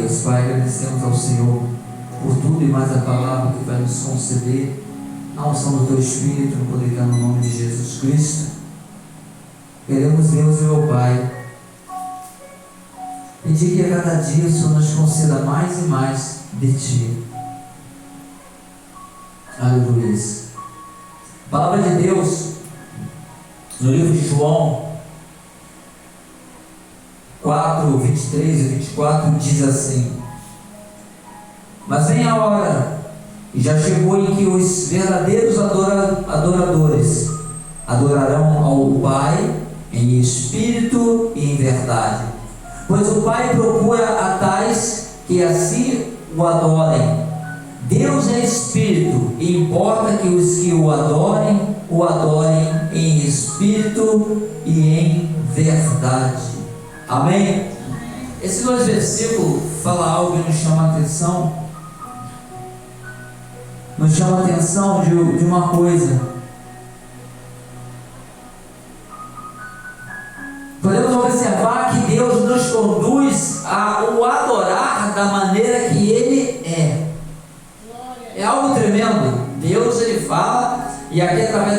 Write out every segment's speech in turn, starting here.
Deus Pai, agradecemos ao Senhor por tudo e mais a palavra que vai nos conceder, a unção do Teu Espírito, no poder que é no nome de Jesus Cristo. Queremos, Deus, meu Pai, pedir que a cada dia o Senhor nos conceda mais e mais de Ti. Aleluia. A palavra de Deus, no livro de João 4, 23 e 24, diz assim: mas vem a hora, e já chegou, em que os verdadeiros adoradores adorarão ao Pai em espírito e em verdade, pois o Pai procura a tais que assim o adorem. Deus é espírito, e importa que os que o adorem em espírito e em verdade. Amém? Esses dois versículos falam algo que nos chama a atenção. Nos chama a atenção de uma coisa. Podemos observar que Deus nos conduz a o adorar da maneira que Ele é. É algo tremendo. Deus, Ele fala, e aqui através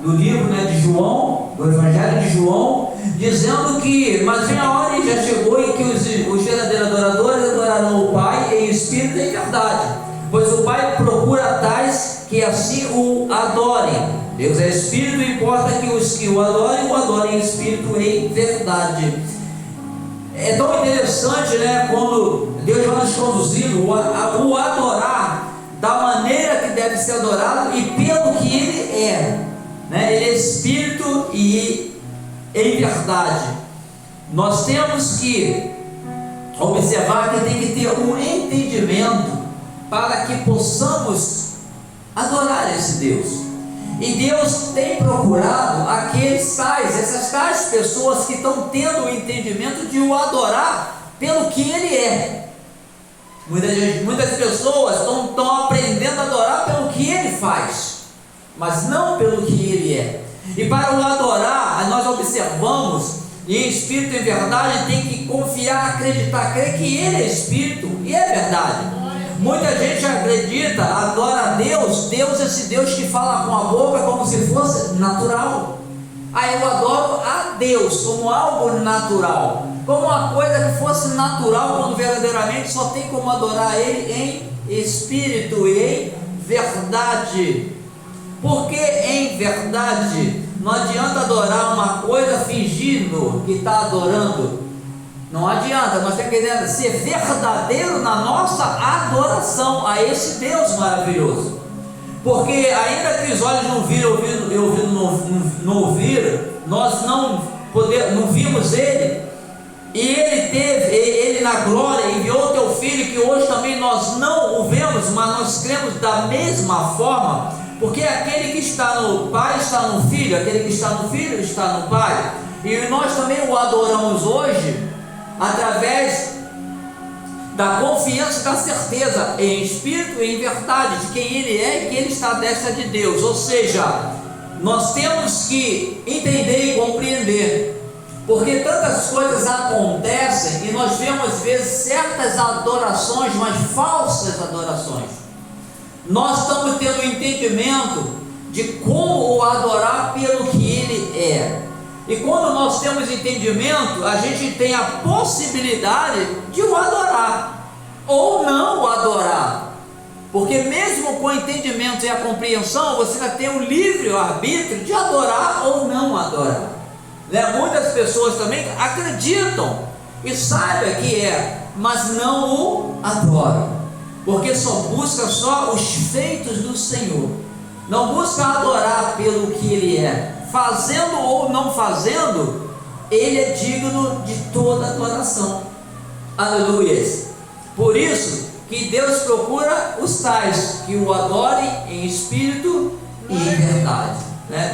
do livro, de João, do Evangelho de João, dizendo que, mas vem a hora e já chegou, em que os verdadeiros adoradores adorarão o Pai em espírito e em verdade, pois o Pai procura tais que assim o adorem. Deus é espírito, e importa que os que o adorem em espírito e em verdade. É tão interessante, quando Deus vai nos conduzindo o adorar da maneira que deve ser adorado e pelo que Ele é. Ele é espírito e em verdade. Nós temos que observar que tem que ter um entendimento para que possamos adorar esse Deus. E Deus tem procurado essas tais pessoas que estão tendo o entendimento de o adorar pelo que Ele é. Muitas pessoas estão aprendendo a adorar pelo que Ele faz, mas não pelo que Ele é. E para o adorar, nós observamos, e em espírito e em verdade, tem que confiar, acreditar, crer que Ele é espírito e é verdade. Muita gente acredita, adora a Deus, esse Deus que fala com a boca como se fosse natural. Eu adoro a Deus como algo natural, como uma coisa que fosse natural, quando verdadeiramente só tem como adorar Ele em espírito e em verdade. Porque em verdade não adianta adorar uma coisa fingindo que está adorando. Não adianta, nós temos que ser verdadeiro na nossa adoração a esse Deus maravilhoso. Porque ainda que os olhos não viram, e o ouvido não ouviram, nós não vimos Ele, e Ele na glória enviou o Teu Filho, que hoje também nós não o vemos, mas nós cremos da mesma forma, porque aquele que está no Pai está no Filho, aquele que está no Filho está no Pai, e nós também o adoramos hoje através da confiança e da certeza em espírito e em verdade de quem Ele é e que Ele está à destra de Deus. Ou seja, nós temos que entender e compreender, porque tantas coisas acontecem e nós vemos às vezes certas adorações, mas falsas adorações. Nós estamos tendo um entendimento de como o adorar pelo que Ele é. E quando nós temos entendimento, a gente tem a possibilidade de o adorar ou não o adorar, porque mesmo com o entendimento e a compreensão, você vai ter o livre arbítrio de adorar ou não adorar. Muitas pessoas também acreditam e sabem que é, mas não o adoram, porque só busca os feitos do Senhor, não busca adorar pelo que Ele é. Fazendo ou não fazendo, Ele é digno de toda adoração. Aleluia. Por isso que Deus procura os tais que o adorem em espírito e em verdade.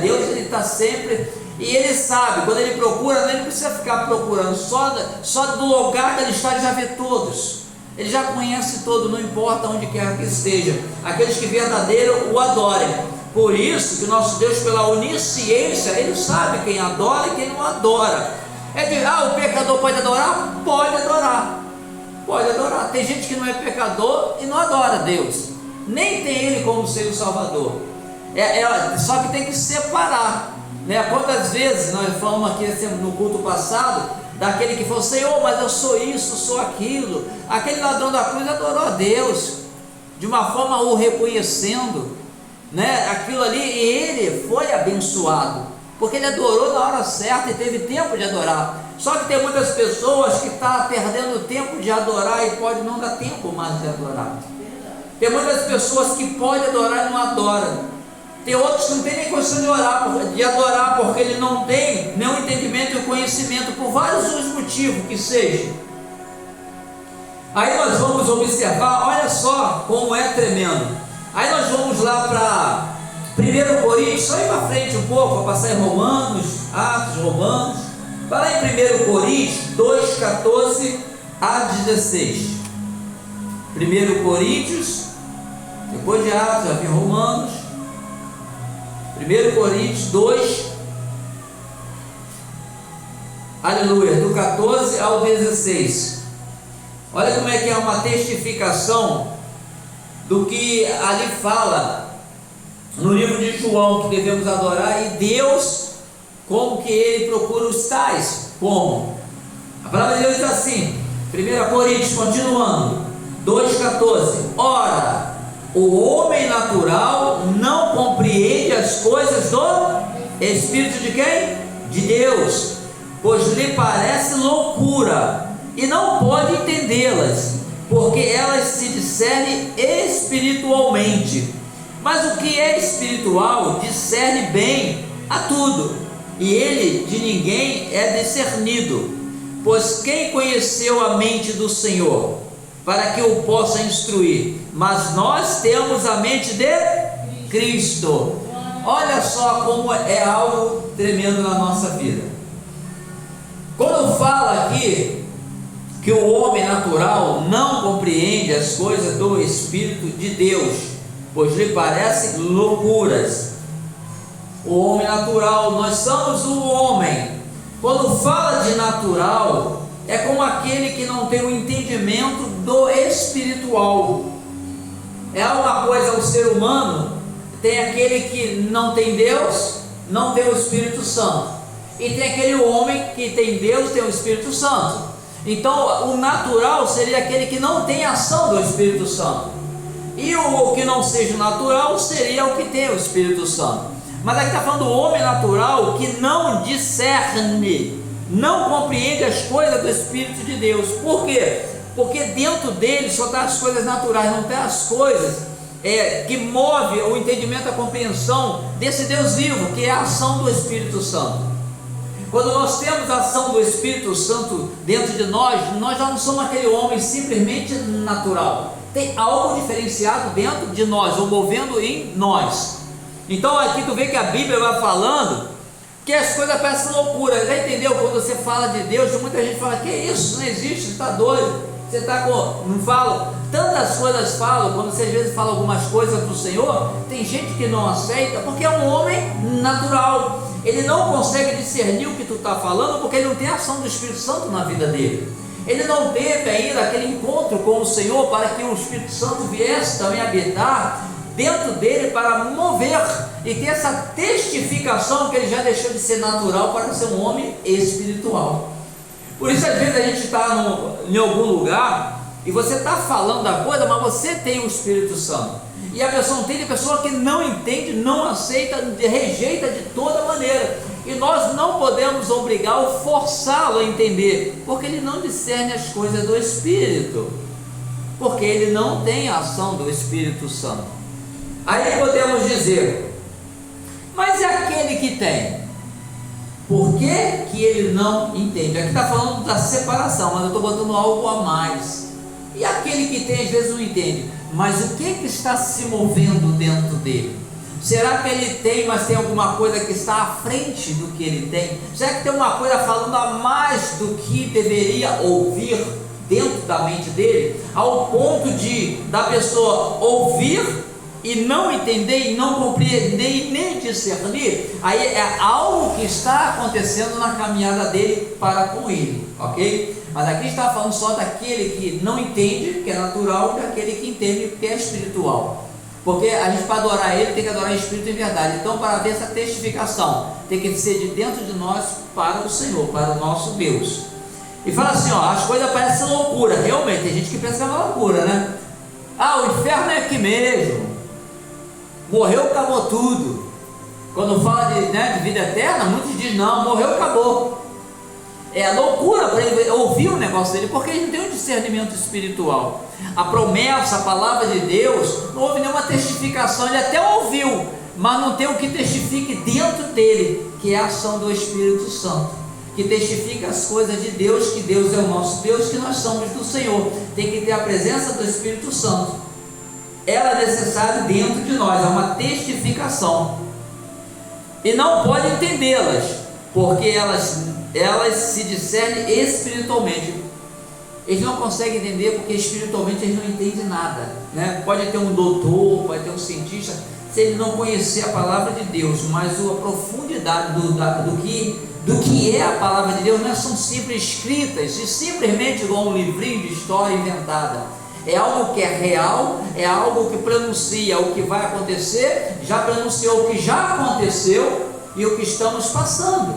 Deus, Ele está sempre, e Ele sabe, quando Ele procura, Ele não precisa ficar procurando, só do lugar que Ele está, Ele já vê todos. Ele já conhece todo, não importa onde quer que esteja, aqueles que verdadeiro o adorem. Por isso que nosso Deus, pela onisciência, Ele sabe quem adora e quem não adora. O pecador pode adorar? Pode adorar. pode adorar. Tem gente que não é pecador e não adora a Deus, nem tem Ele como seu Salvador. Só que tem que separar, né? Quantas vezes nós falamos aqui no culto passado, daquele que falou: Senhor, mas eu sou isso, sou aquilo. Aquele ladrão da cruz adorou a Deus, de uma forma o reconhecendo, né? Aquilo ali, e ele foi abençoado, porque ele adorou na hora certa e teve tempo de adorar. Só que tem muitas pessoas que estão perdendo tempo de adorar e pode não dar tempo mais de adorar. Tem muitas pessoas que podem adorar e não adoram. Tem outros que não têm nem condição de adorar, porque ele não tem nenhum entendimento e conhecimento, por vários os motivos que seja. Aí nós vamos observar, olha só como é tremendo. Aí nós vamos lá para 1 Coríntios, só ir para frente um pouco, para passar em Romanos, Atos, Romanos. Vai lá em 1 Coríntios 2, 14 a 16. 1 Coríntios, depois de Atos, já vem Romanos. 1 Coríntios 2, aleluia, do 14 ao 16. Olha como é que é uma testificação do que ali fala no livro de João, que devemos adorar, e Deus, como que Ele procura os tais, como? A palavra de Deus diz assim, 1 Coríntios, continuando, 2,14, ora, o homem natural não compreende as coisas do Espírito de quem? De Deus, pois lhe parece loucura, e não pode entendê-las, porque elas se discernem espiritualmente. Mas o que é espiritual discerne bem a tudo, e ele de ninguém é discernido. Pois quem conheceu a mente do Senhor, para que o possa instruir? Mas nós temos a mente de Cristo. Olha só como é algo tremendo na nossa vida. Quando fala aqui que o homem natural não compreende as coisas do Espírito de Deus, pois lhe parecem loucuras. O homem natural, nós somos o homem. Quando fala de natural, é como aquele que não tem o entendimento do espiritual. É uma coisa, o ser humano tem aquele que não tem Deus, não tem o Espírito Santo, e tem aquele homem que tem Deus, tem o Espírito Santo. Então o natural seria aquele que não tem ação do Espírito Santo, e o que não seja natural seria o que tem o Espírito Santo. Mas aqui está falando do homem natural que não discerne, não compreende as coisas do Espírito de Deus. Por quê? Porque dentro dele só está as coisas naturais, não tem as coisas que move o entendimento, a compreensão desse Deus vivo, que é a ação do Espírito Santo. Quando nós temos a ação do Espírito Santo dentro de nós já não somos aquele homem simplesmente natural, tem algo diferenciado dentro de nós, ou movendo em nós. Então aqui tu vê que a Bíblia vai falando que as coisas parecem loucura. Já entendeu? Quando você fala de Deus, muita gente fala: que isso, não existe, você está doido, você está com... não fala, tantas coisas falam. Quando você às vezes fala algumas coisas do Senhor, tem gente que não aceita, porque é um homem natural, ele não consegue discernir o que tu está falando, porque ele não tem a ação do Espírito Santo na vida dele. Ele não teve ainda aquele encontro com o Senhor para que o Espírito Santo viesse também habitar dentro dele, para mover e ter essa testificação que ele já deixou de ser natural para ser um homem espiritual. Por isso às vezes a gente está em algum lugar e você está falando da coisa, mas você tem o Espírito Santo, e a pessoa não tem, a pessoa que não entende, não aceita, rejeita de toda maneira, e nós não podemos obrigar ou forçá-lo a entender, porque ele não discerne as coisas do Espírito, porque ele não tem a ação do Espírito Santo. Aí podemos dizer: mas é aquele que tem, por que ele não entende? Aqui está falando da separação, mas eu estou botando algo a mais. E aquele que tem às vezes não entende, mas o que está se movendo dentro dele? Será que ele tem, mas tem alguma coisa que está à frente do que ele tem? Será que tem uma coisa falando a mais do que deveria ouvir dentro da mente dele, ao ponto da pessoa ouvir e não entender, e não compreender, e nem discernir? Aí é algo que está acontecendo na caminhada dele para com ele, ok? Mas aqui está falando só daquele que não entende, que é natural, e daquele que entende, que é espiritual. Porque a gente, para adorar Ele, tem que adorar o Espírito em verdade. Então, para haver essa testificação, tem que ser de dentro de nós para o Senhor, para o nosso Deus. E fala assim, ó, as coisas parecem loucura. Realmente, tem gente que pensa que é uma loucura, né? Ah, o inferno é aqui mesmo. Morreu, acabou tudo. Quando fala de vida eterna, muitos dizem, não, morreu, acabou. É loucura para ele ouvir o negócio dele, porque ele não tem um discernimento espiritual. A promessa, a palavra de Deus, não houve nenhuma testificação. Ele até ouviu, mas não tem o que testifique dentro dele, que é a ação do Espírito Santo, que testifica as coisas de Deus, que Deus é o nosso Deus, que nós somos do Senhor. Tem que ter a presença do Espírito Santo. Ela é necessária dentro de nós, é uma testificação. E não pode entendê-las, porque elas se discernem espiritualmente. Eles não conseguem entender porque espiritualmente eles não entendem nada, né? Pode ter um doutor, pode ter um cientista, se ele não conhecer a palavra de Deus, mas a profundidade do que é a palavra de Deus, não são simples escritas, e simplesmente igual um livrinho de história inventada. É algo que é real, é algo que pronuncia o que vai acontecer, já pronunciou o que já aconteceu e o que estamos passando.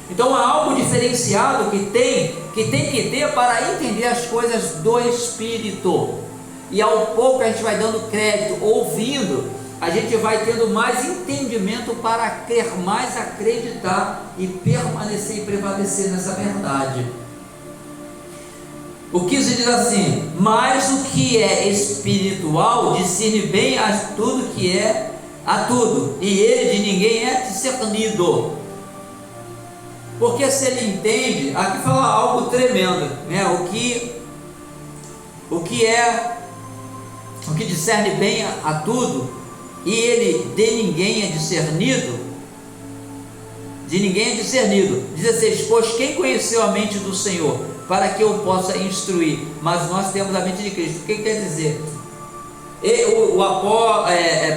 Então é algo diferenciado que tem que ter para entender as coisas do Espírito. E ao pouco a gente vai dando crédito, ouvindo, a gente vai tendo mais entendimento para crer mais, acreditar e permanecer e prevalecer nessa verdade. O 15 diz assim: mas o que é espiritual discerne bem a tudo que é a tudo, e ele de ninguém é discernido. Porque se ele entende, aqui fala algo tremendo, né? O que discerne bem a tudo, e ele de ninguém é discernido. De ninguém é discernido. 16: pois quem conheceu a mente do Senhor, para que eu possa instruir? Mas nós temos a mente de Cristo. O que quer dizer?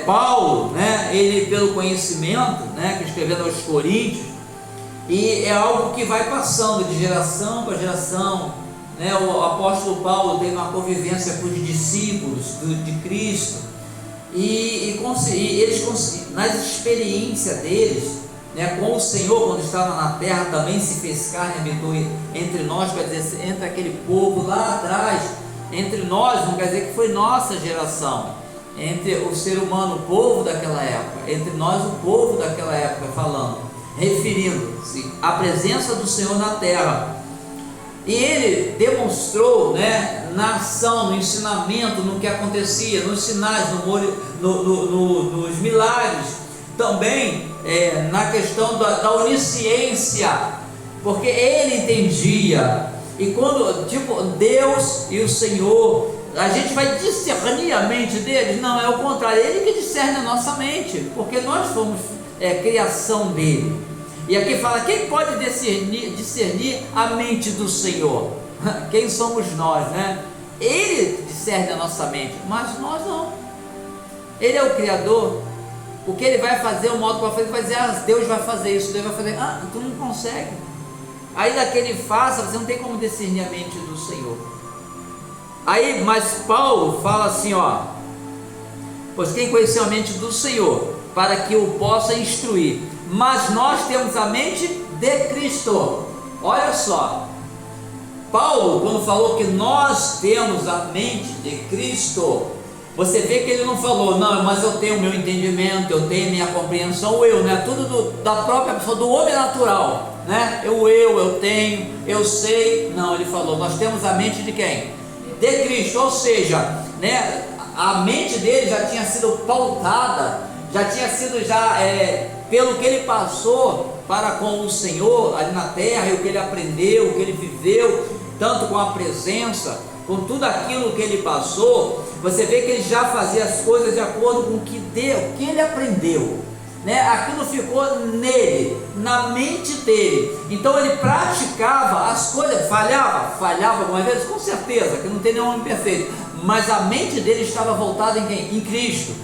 Paulo, né? Ele pelo conhecimento, né? Que escrevendo aos Coríntios, e é algo que vai passando de geração para geração, né? O apóstolo Paulo teve uma convivência com os discípulos de Cristo, e eles, nas experiências deles, né, com o Senhor, quando estava na terra, também se fez carne, habitou entre nós, quer dizer, entre aquele povo lá atrás, entre nós, não quer dizer que foi nossa geração, entre o ser humano, o povo daquela época, entre nós, o povo daquela época, falando, referindo-se à presença do Senhor na terra. E ele demonstrou, né, na ação, no ensinamento, no que acontecia, nos sinais, nos milagres, também na questão da onisciência, porque ele entendia. E quando, Deus e o Senhor, a gente vai discernir a mente deles? Não, é o contrário, ele que discerne a nossa mente, porque nós fomos criação dele. E aqui fala, quem pode discernir a mente do Senhor? Quem somos nós, né? Ele discerne a nossa mente, mas nós não. Ele é o Criador. O que ele vai fazer, o modo para fazer, vai dizer, Deus vai fazer isso, Deus vai fazer, tu não consegue. Ainda que ele faça, você não tem como discernir a mente do Senhor. Aí, mas Paulo fala assim, ó: pois quem conheceu a mente do Senhor, para que o possa instruir, mas nós temos a mente de Cristo. Olha só, Paulo, quando falou que nós temos a mente de Cristo, você vê que ele não falou, não, mas eu tenho o meu entendimento, eu tenho a minha compreensão, né? Tudo da própria pessoa, do homem natural, né? Eu tenho, eu sei. Não, ele falou, nós temos a mente de quem? De Cristo. Ou seja, né, a mente dele já tinha sido pautada, já tinha sido pelo que ele passou para com o Senhor ali na terra, e o que ele aprendeu, o que ele viveu, tanto com a presença, com tudo aquilo que ele passou. Você vê que ele já fazia as coisas de acordo com o que ele aprendeu, né? Aquilo ficou nele, na mente dele. Então ele praticava as coisas, falhava algumas vezes, com certeza, que não tem nenhum homem perfeito, mas a mente dele estava voltada em quem? Em Cristo.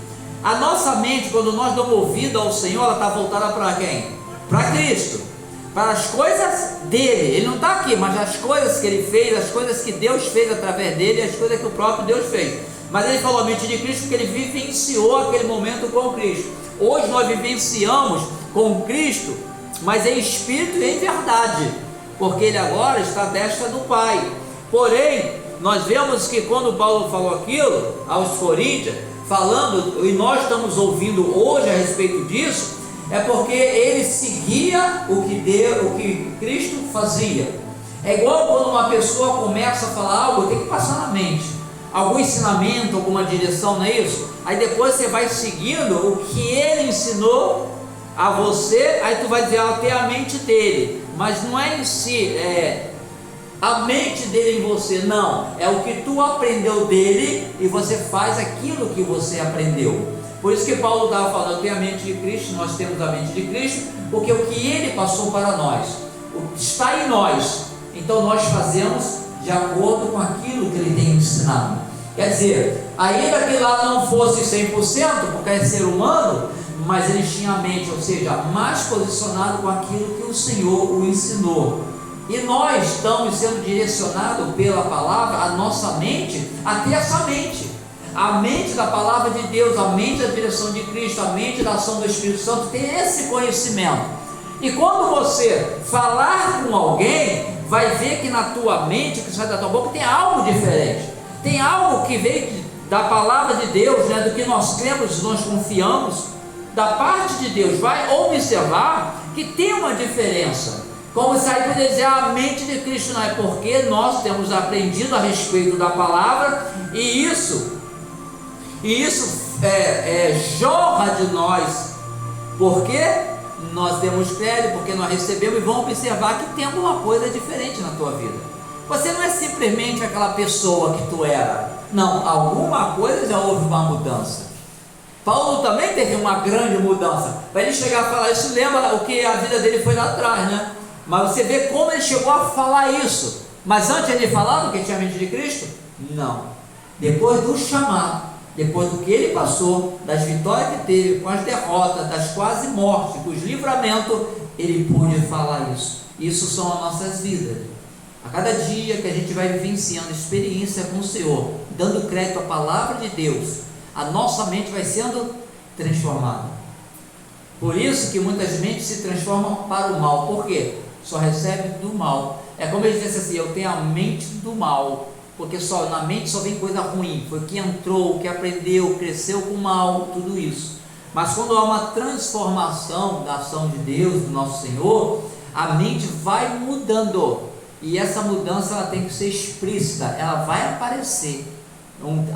A nossa mente, quando nós damos ouvido ao Senhor, ela está voltada para quem? Para Cristo. para as coisas dele. Ele não está aqui, mas as coisas que ele fez, as coisas que Deus fez através dele, as coisas que o próprio Deus fez. Mas ele falou a mente de Cristo porque ele vivenciou aquele momento com Cristo. Hoje nós vivenciamos com Cristo, mas em espírito e em verdade, porque ele agora está à destra do Pai. Porém, nós vemos que quando Paulo falou aquilo aos Coríntios, falando, e nós estamos ouvindo hoje a respeito disso, é porque ele seguia o que Cristo fazia. É igual quando uma pessoa começa a falar algo, tem que passar na mente, algum ensinamento, alguma direção, não é isso? Aí depois você vai seguindo o que ele ensinou a você, aí tu vai dizer, tem a mente dele, mas não é em si, a mente dele em você, não, é o que tu aprendeu dele e você faz aquilo que você aprendeu. Por isso que Paulo estava falando, eu tenho a mente de Cristo, nós temos a mente de Cristo, porque o que ele passou para nós, o que está em nós, então nós fazemos de acordo com aquilo que ele tem ensinado. Quer dizer, ainda que lá não fosse 100%, porque é ser humano, mas ele tinha a mente, ou seja, mais posicionado com aquilo que o Senhor o ensinou. E nós estamos sendo direcionados pela palavra, a nossa mente, a ter essa mente. A mente da palavra de Deus, a mente da direção de Cristo, a mente da ação do Espírito Santo, ter esse conhecimento. E quando você falar com alguém, vai ver que na tua mente, que sai da tua boca, tem algo diferente. Tem algo que veio da palavra de Deus, né, do que nós cremos, nós confiamos, da parte de Deus. Vai observar que tem uma diferença. Como se aí poderia dizer, a mente de Cristo, não é porque nós temos aprendido a respeito da palavra, e isso jorra de nós, porque nós temos crédito, porque nós recebemos, e vamos observar que tem alguma coisa diferente na tua vida. Você não é simplesmente aquela pessoa que tu era, não, alguma coisa já houve uma mudança. Paulo também teve uma grande mudança. Para ele chegar a falar isso, lembra o que a vida dele foi lá atrás, né? Mas você vê como ele chegou a falar isso. Mas antes ele falava que tinha a mente de Cristo? Não. Depois do chamado, depois do que ele passou, das vitórias que teve, com as derrotas, das quase mortes, com os livramentos, ele pôde falar isso. Isso são as nossas vidas. A cada dia que a gente vai vivenciando experiência com o Senhor, dando crédito à palavra de Deus, a nossa mente vai sendo transformada. Por isso que muitas mentes se transformam para o mal. Por quê? Só recebe do mal. É como ele disse assim, eu tenho a mente do mal, porque só na mente só vem coisa ruim. Foi o que entrou, o que aprendeu, cresceu com o mal, tudo isso. Mas quando há uma transformação da ação de Deus, do nosso Senhor, a mente vai mudando. E essa mudança ela tem que ser explícita, ela vai aparecer.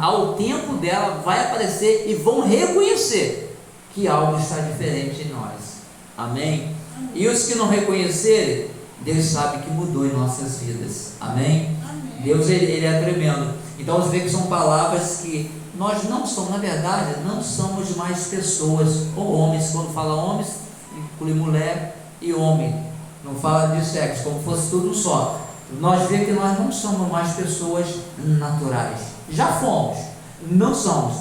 Ao tempo dela vai aparecer e vão reconhecer que algo está diferente em nós. Amém? E os que não reconhecerem, Deus sabe que mudou em nossas vidas. Amém? Deus ele é tremendo. Então você vê que são palavras que nós não somos, na verdade, não somos mais pessoas ou homens. Quando fala homens, inclui mulher e homem, não fala de sexo, como fosse tudo só. Nós vemos que nós não somos mais pessoas naturais. Já fomos, não somos,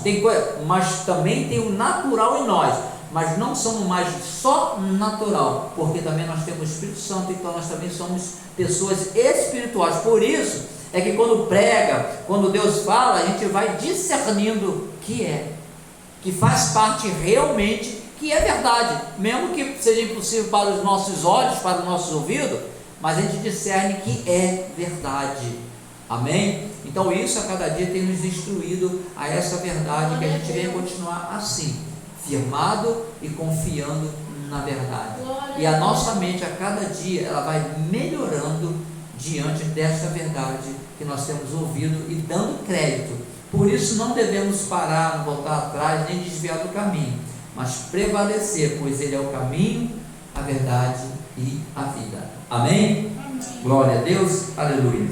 mas também tem o natural em nós, mas não somos mais só natural, porque também nós temos o Espírito Santo, então nós também somos pessoas espirituais. Por isso é que quando prega, quando Deus fala, a gente vai discernindo que faz parte realmente, que é verdade, mesmo que seja impossível para os nossos olhos, para os nossos ouvidos, mas a gente discerne que é verdade. Amém? Então isso a cada dia tem nos instruído a essa verdade, que a gente venha continuar assim, firmado e confiando na verdade. E a nossa mente a cada dia ela vai melhorando diante dessa verdade que nós temos ouvido e dando crédito. Por isso não devemos parar, não voltar atrás, nem desviar do caminho, mas prevalecer, pois Ele é o caminho, a verdade e a vida. Amém? Glória a Deus, aleluia.